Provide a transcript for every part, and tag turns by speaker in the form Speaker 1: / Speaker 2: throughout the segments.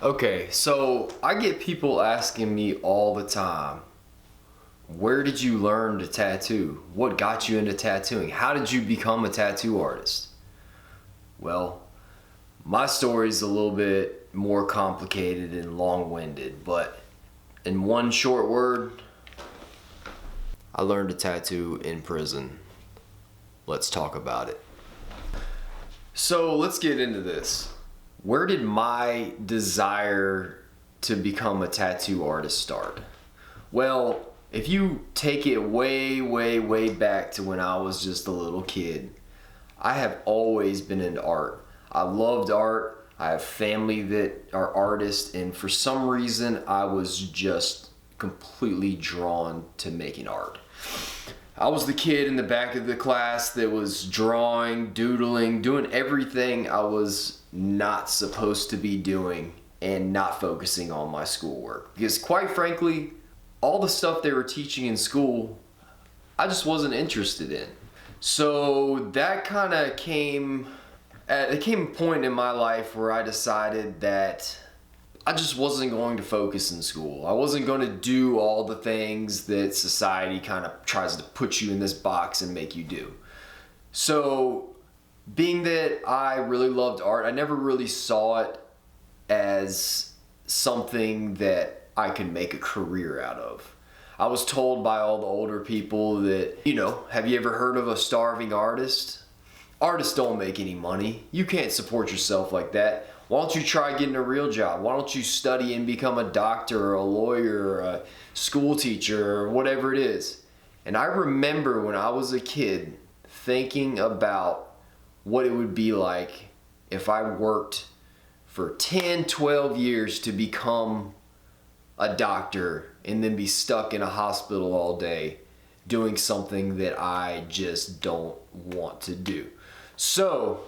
Speaker 1: Okay, so I get people asking me all the time, where did you learn to tattoo? What got you into tattooing? How did you become a tattoo artist? Well, my story is a little bit more complicated and long-winded, but in one short word, I learned to tattoo in prison. Let's talk about it. So let's get into this. Where did my desire to become a tattoo artist start? Well, if you take it way, way, way back to when I was just a little kid, I have always been into art. I loved art. I have family that are artists, and for some reason, I was just completely drawn to making art. I was the kid in the back of the class that was drawing, doodling, doing everything I was not supposed to be doing and not focusing on my schoolwork. Because quite frankly, all the stuff they were teaching in school, I just wasn't interested in. So that kind of came a point in my life where I decided that I just wasn't going to focus in school. I wasn't going to do all the things that society kind of tries to put you in this box and make you do. So, being that I really loved art, I never really saw it as something that I could make a career out of. I was told by all the older people that, have you ever heard of a starving artist? Artists don't make any money. You can't support yourself like that. Why don't you try getting a real job? Why don't you study and become a doctor or a lawyer or a school teacher or whatever it is? And I remember when I was a kid thinking about what it would be like if I worked for 10, 12 years to become a doctor and then be stuck in a hospital all day doing something that I just don't want to do. So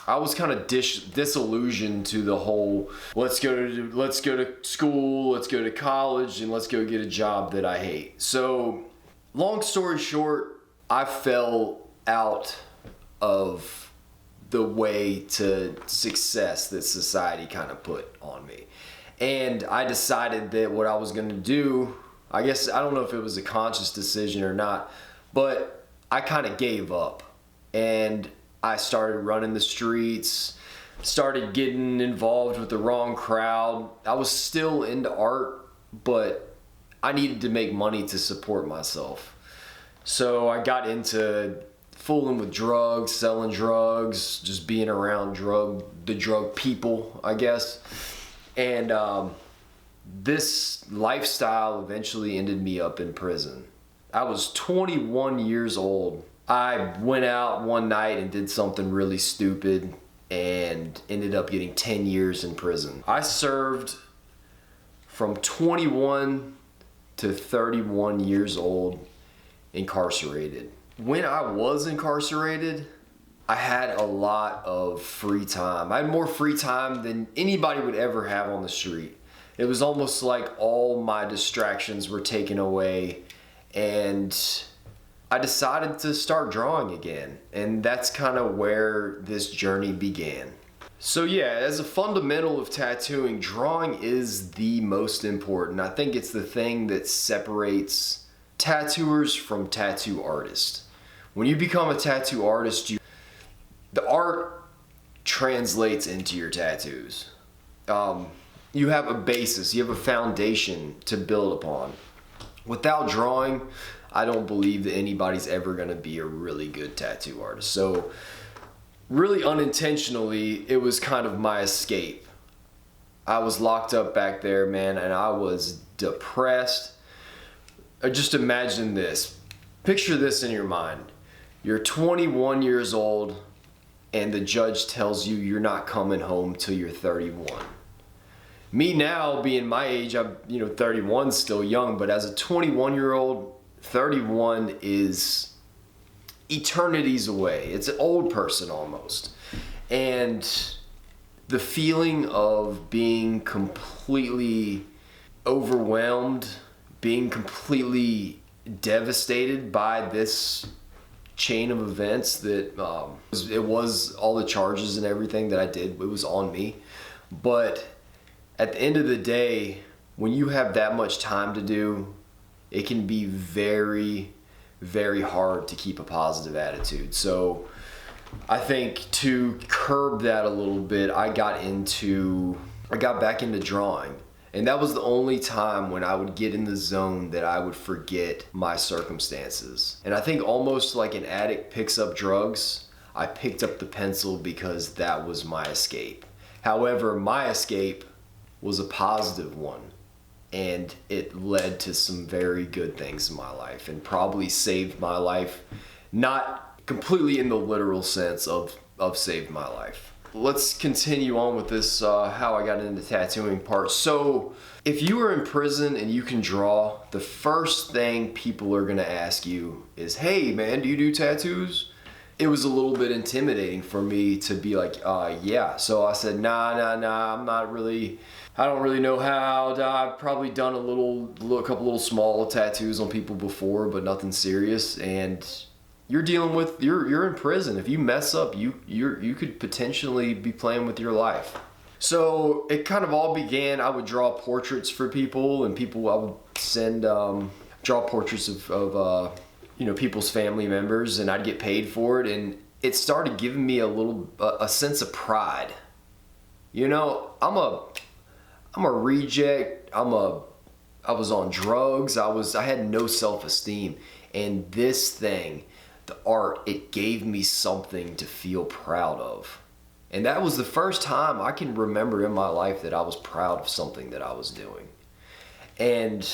Speaker 1: I was kind of disillusioned to the whole let's go to school, let's go to college, and let's go get a job that I hate. So long story short, I fell out of the way to success that society kind of put on me. And I decided that what I was going to do, I guess, I don't know if it was a conscious decision or not, but I kind of gave up. And I started running the streets, started getting involved with the wrong crowd. I was still into art, but I needed to make money to support myself. So I got into fooling with drugs, selling drugs, just being around the drug people, I guess. And this lifestyle eventually ended me up in prison. I was 21 years old. I went out one night and did something really stupid and ended up getting 10 years in prison. I served from 21 to 31 years old incarcerated. When I was incarcerated, I had a lot of free time. I had more free time than anybody would ever have on the street. It was almost like all my distractions were taken away, and I decided to start drawing again, and that's kind of where this journey began. So yeah, as a fundamental of tattooing, drawing is the most important. I think it's the thing that separates tattooers from tattoo artists. When you become a tattoo artist, the art translates into your tattoos. You have a basis, you have a foundation to build upon. Without drawing, I don't believe that anybody's ever going to be a really good tattoo artist. So really unintentionally, it was kind of my escape. I was locked up back there, man, and I was depressed. Just imagine this. Picture this in your mind. You're 21 years old and the judge tells you you're not coming home till you're 31. Me now, being my age, I'm 31, still young, but as a 21-year-old, 31 is eternities away. It's an old person almost. And the feeling of being completely overwhelmed, being completely devastated by this chain of events that it was all the charges and everything that I did, it was on me. But at the end of the day, when you have that much time to do, it can be very, very hard to keep a positive attitude. So I think to curb that a little bit, I got back into drawing. And that was the only time when I would get in the zone that I would forget my circumstances. And I think almost like an addict picks up drugs, I picked up the pencil because that was my escape. However, my escape was a positive one, and it led to some very good things in my life and probably saved my life, not completely in the literal sense of saved my life. Let's continue on with this how I got into tattooing part. So if you are in prison and you can draw, the first thing people are gonna ask you is, hey man, do you do tattoos? It was a little bit intimidating for me to be like, yeah. So I said, nah, I'm not really, I don't really know how. I've probably done a couple little small tattoos on people before, but nothing serious. And you're dealing with, you're in prison. If you mess up, you could potentially be playing with your life. So it kind of all began, I would draw portraits for people, and I would send, draw portraits of people's family members, and I'd get paid for it. And it started giving me a sense of pride. You know, I'm a reject. I was on drugs. I had no self-esteem. And this thing, the art, it gave me something to feel proud of. And that was the first time I can remember in my life that I was proud of something that I was doing. And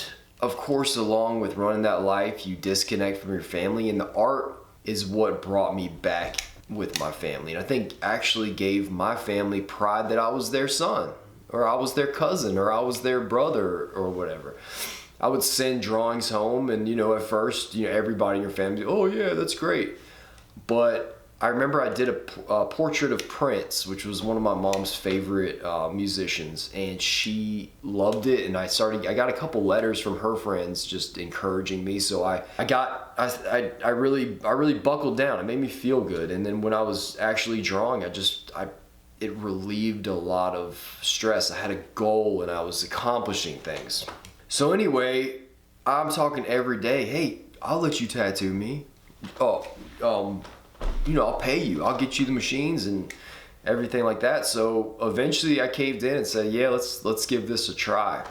Speaker 1: of course, along with running that life, you disconnect from your family, and the art is what brought me back with my family. And I think actually gave my family pride that I was their son, or I was their cousin, or I was their brother, or whatever. I would send drawings home, and at first, everybody in your family, oh yeah, that's great. But I remember I did a portrait of Prince, which was one of my mom's favorite musicians, and she loved it. And I got a couple letters from her friends just encouraging me. So I really buckled down. It made me feel good. And then when I was actually drawing, it relieved a lot of stress. I had a goal and I was accomplishing things. So anyway, I'm talking every day. Hey, I'll let you tattoo me. I'll pay you. I'll get you the machines and everything like that. So eventually I caved in and said, yeah, let's give this a try.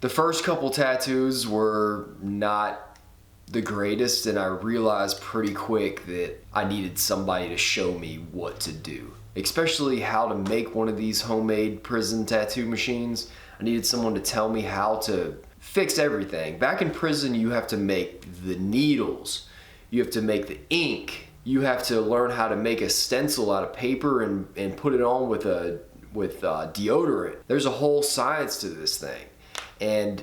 Speaker 1: The first couple tattoos were not the greatest, and I realized pretty quick that I needed somebody to show me what to do, especially how to make one of these homemade prison tattoo machines. I needed someone to tell me how to fix everything. Back in prison, you have to make the needles, you have to make the ink, you have to learn how to make a stencil out of paper and put it on with deodorant. There's a whole science to this thing. And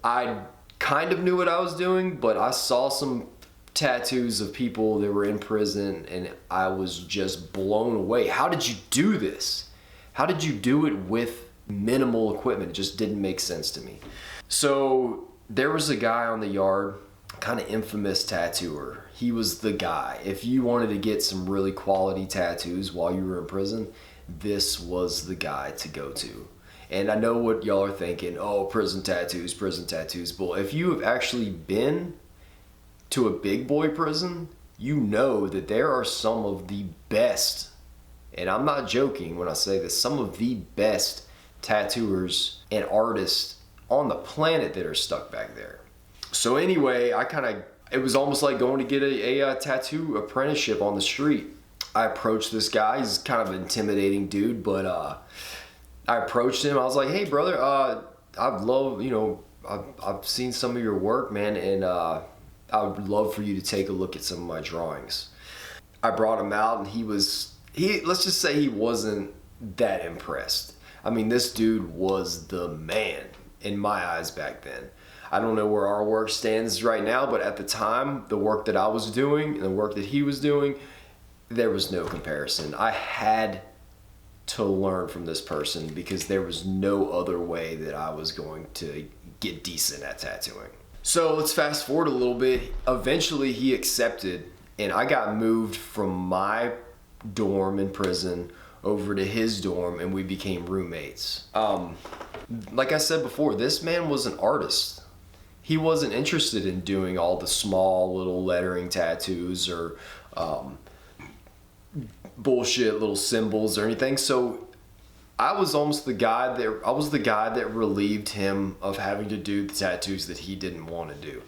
Speaker 1: I kind of knew what I was doing, but I saw some tattoos of people that were in prison and I was just blown away. How did you do this? How did you do it with minimal equipment? It just didn't make sense to me. So there was a guy on the yard, kind of infamous tattooer. He was the guy. If you wanted to get some really quality tattoos while you were in prison, this was the guy to go to. And I know what y'all are thinking, oh, prison tattoos. But if you have actually been to a big boy prison, you know that there are some of the best, and I'm not joking when I say this, some of the best tattooers and artists on the planet that are stuck back there. So anyway, it was almost like going to get a tattoo apprenticeship on the street. I approached this guy. He's kind of an intimidating dude, but I approached him. I was like, hey brother, I've seen some of your work, man, and I would love for you to take a look at some of my drawings. I brought him out, and let's just say he wasn't that impressed. I mean, this dude was the man in my eyes back then. I don't know where our work stands right now, but at the time, the work that I was doing and the work that he was doing, there was no comparison. I had to learn from this person because there was no other way that I was going to get decent at tattooing. So let's fast forward a little bit. Eventually he accepted, and I got moved from my dorm in prison over to his dorm, and we became roommates. Like I said before, this man was an artist. He wasn't interested in doing all the small little lettering tattoos or bullshit little symbols or anything. So I was the guy that relieved him of having to do the tattoos that he didn't want to do.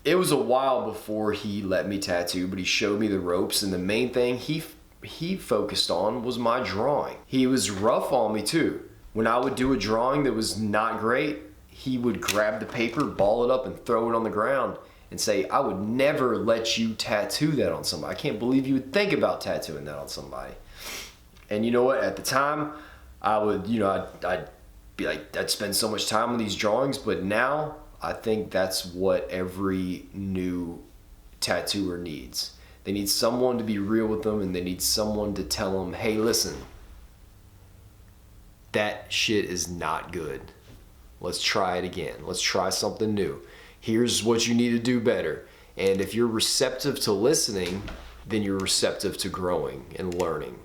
Speaker 1: It was a while before he let me tattoo, but he showed me the ropes, and the main thing he focused on was my drawing. He was rough on me too. When I would do a drawing that was not great, he would grab the paper, ball it up, and throw it on the ground and say, I would never let you tattoo that on somebody. I can't believe you would think about tattooing that on somebody. And you know what? At the time, I would, I'd be like, I'd spend so much time on these drawings, but now I think that's what every new tattooer needs. They need someone to be real with them, and they need someone to tell them, hey, listen, that shit is not good. Let's try it again. Let's try something new. Here's what you need to do better. And if you're receptive to listening, then you're receptive to growing and learning.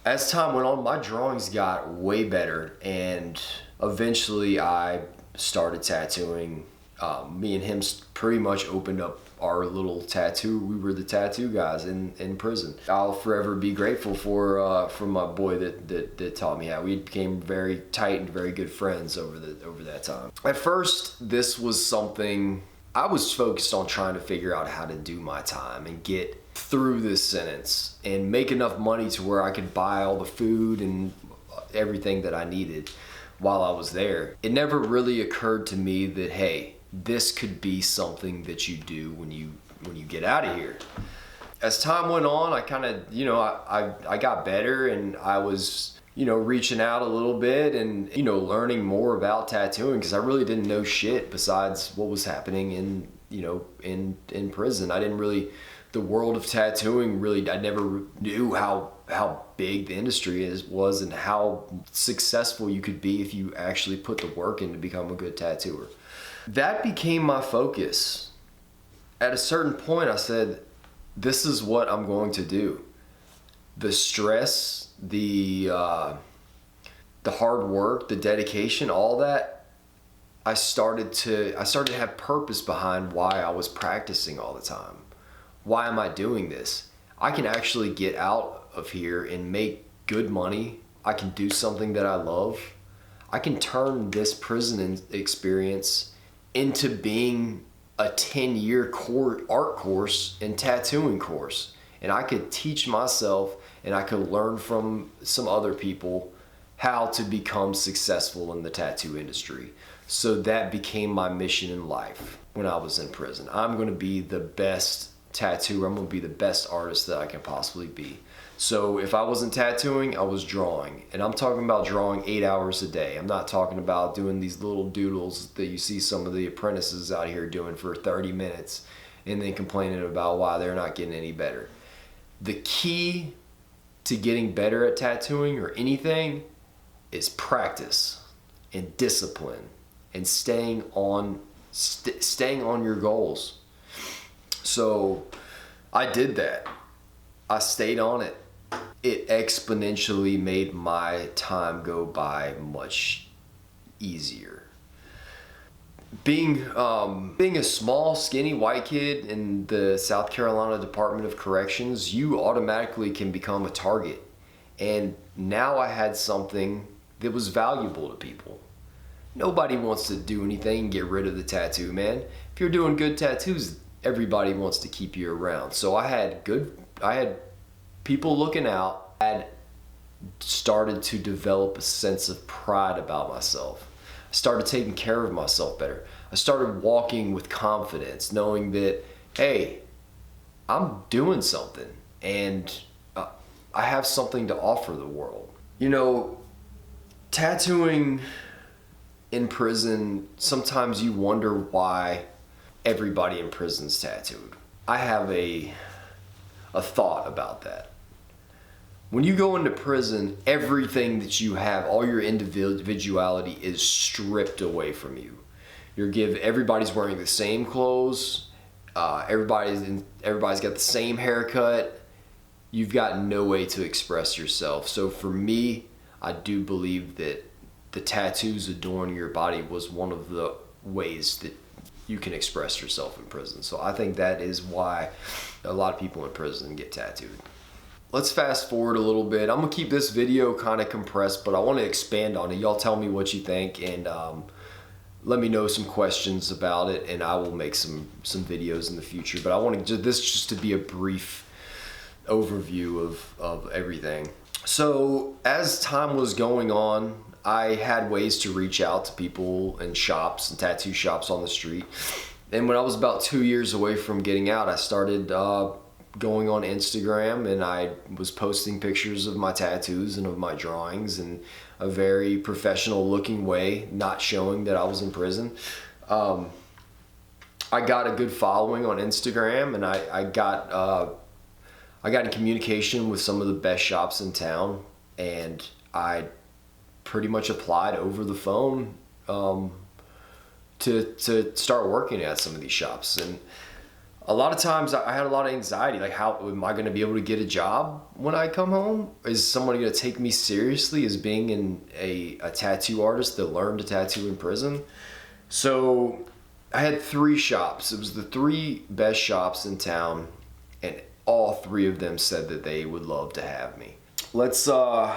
Speaker 1: As time went on, my drawings got way better, and eventually I started tattooing. Me and him pretty much opened up our little tattoo. We were the tattoo guys in prison. I'll forever be grateful for my boy that taught me how. We became very tight and very good friends over that time. At first, this was something I was focused on, trying to figure out how to do my time and get through this sentence and make enough money to where I could buy all the food and everything that I needed while I was there. It never really occurred to me that, hey, this could be something that you do when you get out of here. As time went on, I kind of, I got better, and I was, reaching out a little bit and, learning more about tattooing, because I really didn't know shit besides what was happening in prison. I didn't really, the world of tattooing really, I never knew how big the industry was and how successful you could be if you actually put the work in to become a good tattooer. That became my focus. At a certain point, I said, this is what I'm going to do. The stress, the hard work, the dedication, all that, I started to have purpose behind why I was practicing all the time. Why am I doing this? I can actually get out of here and make good money. I can do something that I love. I can turn this prison experience into being a 10-year art course and tattooing course. And I could teach myself, and I could learn from some other people how to become successful in the tattoo industry. So that became my mission in life when I was in prison. I'm going to be the best tattooer. I'm going to be the best artist that I can possibly be. So if I wasn't tattooing, I was drawing. And I'm talking about drawing 8 hours a day. I'm not talking about doing these little doodles that you see some of the apprentices out here doing for 30 minutes and then complaining about why they're not getting any better. The key to getting better at tattooing or anything is practice and discipline and staying on your goals. So I did that. I stayed on it. It exponentially made my time go by much easier. Being a small, skinny white kid in the South Carolina Department of Corrections, you automatically can become a target. And now I had something that was valuable to people. Nobody wants to do anything and get rid of the tattoo, man. If you're doing good tattoos, everybody wants to keep you around. So I had people looking out. I had started to develop a sense of pride about myself. I started taking care of myself better. I started walking with confidence, knowing that, hey, I'm doing something and I have something to offer the world. Tattooing in prison, sometimes you wonder why everybody in prison's tattooed. I have a thought about that. When you go into prison, everything that you have, all your individuality is stripped away from you. Everybody's wearing the same clothes. Everybody's got the same haircut. You've got no way to express yourself. So for me, I do believe that the tattoos adorning your body was one of the ways that you can express yourself in prison. So I think that is why a lot of people in prison get tattooed. Let's fast forward a little bit. I'm gonna keep this video kind of compressed, but I want to expand on it. Y'all tell me what you think, and let me know some questions about it, and I will make some videos in the future. But I want this just to be a brief overview of everything. So as time was going on, I had ways to reach out to people in shops and tattoo shops on the street. And when I was about 2 years away from getting out, I started going on Instagram, and I was posting pictures of my tattoos and of my drawings in a very professional looking way, not showing that I was in prison. I got a good following on Instagram, and I got in communication with some of the best shops in town, and I pretty much applied over the phone to start working at some of these shops. And a lot of times I had a lot of anxiety, like, how am I going to be able to get a job when I come home? Is someone going to take me seriously as being a tattoo artist that learned to tattoo in prison? So I had 3 shops. It was the 3 best shops in town, and all 3 of them said that they would love to have me. So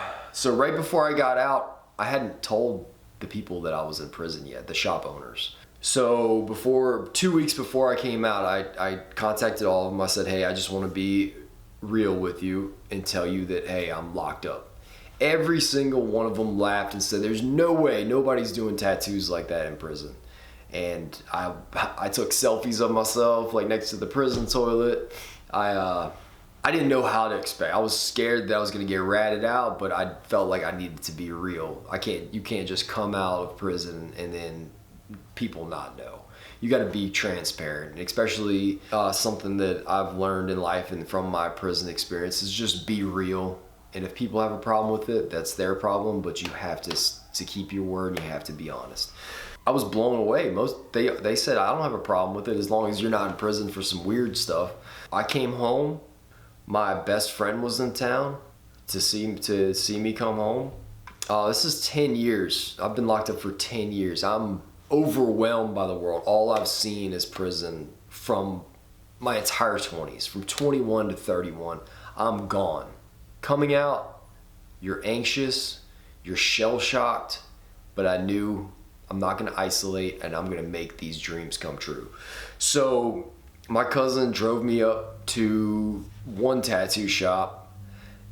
Speaker 1: right before I got out, I hadn't told the people that I was in prison yet, the shop owners. So 2 weeks before I came out, I contacted all of them. I said, hey, I just want to be real with you and tell you that, hey, I'm locked up. Every single one of them laughed and said, there's no way, nobody's doing tattoos like that in prison. And I took selfies of myself, like, next to the prison toilet. I didn't know how to expect. I was scared that I was going to get ratted out, but I felt like I needed to be real. You can't just come out of prison and then people not know. You got to be transparent, especially something that I've learned in life and from my prison experience is just be real. And if people have a problem with it, that's their problem, but you have to keep your word, and you have to be honest. I was blown away. They said, I don't have a problem with it as long as you're not in prison for some weird stuff. I came home. My best friend was in town to see me come home. This is 10 years. I've been locked up for 10 years. I'm overwhelmed by the world. All I've seen is prison from my entire 20s, from 21 to 31. I'm gone. Coming out, you're anxious, you're shell-shocked, but I knew I'm not going to isolate, and I'm going to make these dreams come true. So my cousin drove me up to one tattoo shop,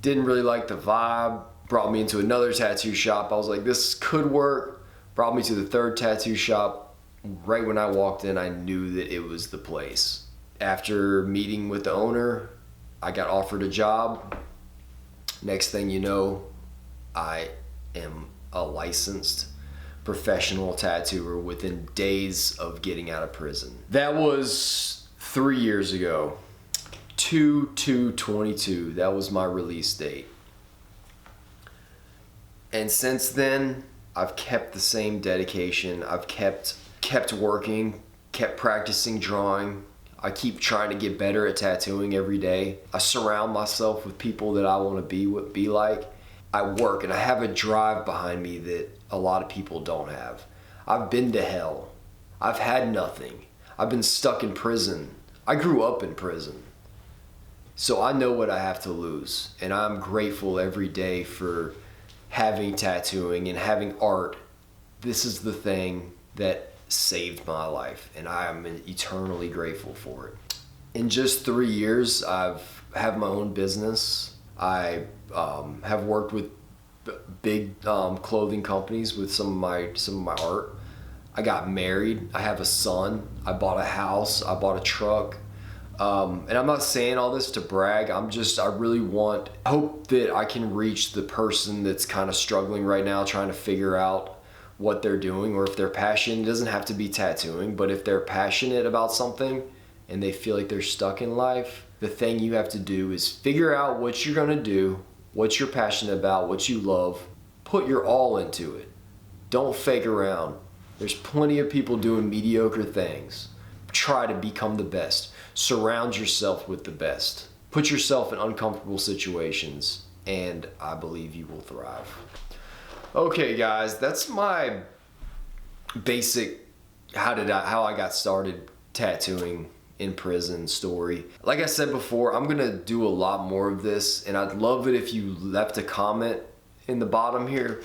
Speaker 1: didn't really like the vibe, brought me into another tattoo shop. I was like, this could work. Brought me to the 3rd tattoo shop. Right when I walked in, I knew that it was the place. After meeting with the owner, I got offered a job. Next thing you know, I am a licensed professional tattooer within days of getting out of prison. That was 3 years ago. 2/2/22, that was my release date. And since then, I've kept the same dedication. I've kept working, kept practicing drawing. I keep trying to get better at tattooing every day. I surround myself with people that I want to be like. I work, and I have a drive behind me that a lot of people don't have. I've been to hell. I've had nothing. I've been stuck in prison. I grew up in prison. So I know what I have to lose, and I'm grateful every day for having tattooing and having art. This is the thing that saved my life, and I am eternally grateful for it. In just 3 years, I've have my own business. I have worked with big clothing companies with some of my art. I got married. I have a son. I bought a house. I bought a truck. And I'm not saying all this to brag. I hope that I can reach the person that's kind of struggling right now, trying to figure out what they're doing, or if they're passionate. It doesn't have to be tattooing, but if they're passionate about something and they feel like they're stuck in life, the thing you have to do is figure out what you're going to do, what you're passionate about, what you love. Put your all into it. Don't fake around. There's plenty of people doing mediocre things. Try to become the best. Surround yourself with the best. Put yourself in uncomfortable situations, and I believe you will thrive. Okay, guys, that's my basic how I got started tattooing in prison story. Like I said before, I'm gonna do a lot more of this, and I'd love it if you left a comment in the bottom here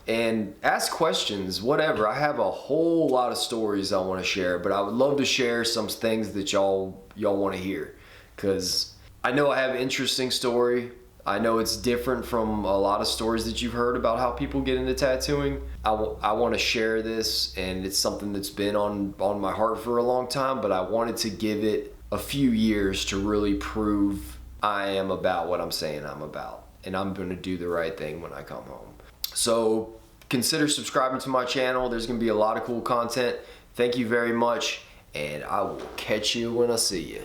Speaker 1: and ask questions, whatever. I have a whole lot of stories I want to share, but I would love to share some things that y'all want to hear, because I know I have an interesting story. I know it's different from a lot of stories that you've heard about how people get into tattooing. I want to share this, and it's something that's been on my heart for a long time, but I wanted to give it a few years to really prove I am about what I'm saying I'm about, and I'm going to do the right thing when I come home. So consider subscribing to my channel. There's going to be a lot of cool content. Thank you very much, and I will catch you when I see you.